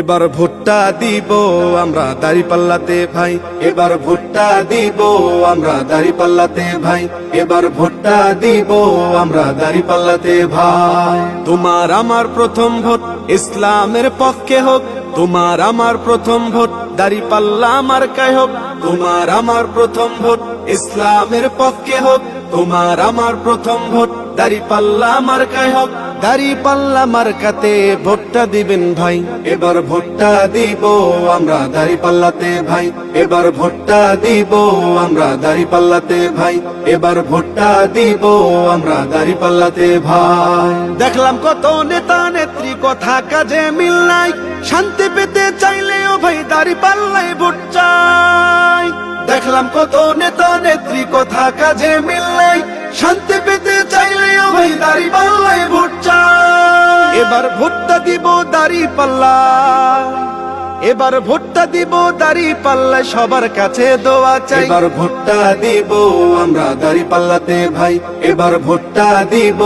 এবার ভোটটা দিব আমরা দাঁড়িপাল্লাতে ভাই, এবার ভোটটা দিব আমরা দাঁড়িপাল্লাতে ভাই, এবার ভোটটা দিব আমরা দাঁড়িপাল্লাতে ভাই। তোমার আমার প্রথম ভোট ইসলামের পক্ষে হোক, তোমার আমার প্রথম ভোট দাঁড়িপাল্লা মার্কায় হোক, তোমার আমার প্রথম ভোট ইসলামের পক্ষে হোক, তোমার আমার প্রথম ভোট দাঁড়িপাল্লা মার্কায় হোক। দাঁড়িপাল্লা মার্কাতে ভোটটা দিবেন ভাই, এবার ভোটটা দিব আমরা দাঁড়িপাল্লাতে ভাই, এবার ভোটটা দিব আমরা দাঁড়িপাল্লাতে ভাই, এবার ভোটটা দিব আমরা দাঁড়িপাল্লাতে ভাই। দেখলাম কত নেতা নেত্রী কথা কাজে মিল নাই, শান্তি পেতে চাইলেও ভাই দাঁড়িপাল্লায় ভোট চাই। দেখলাম কত নেতা নেত্রী কথা কাজে মিল নাই, শান্তি পেতে চাইলেও ভাই দাঁড়িপাল্লায় ভোট চাই। এবার ভোটটা দিব দাঁড়িপাল্লা, এবার ভোটটা দিব দাঁড়িপাল্লায় সবার কাছে দোয়া চাই। এবার ভোটটা দিব আমরা দাঁড়িপাল্লাতে ভাই, এবার ভোটটা দিব।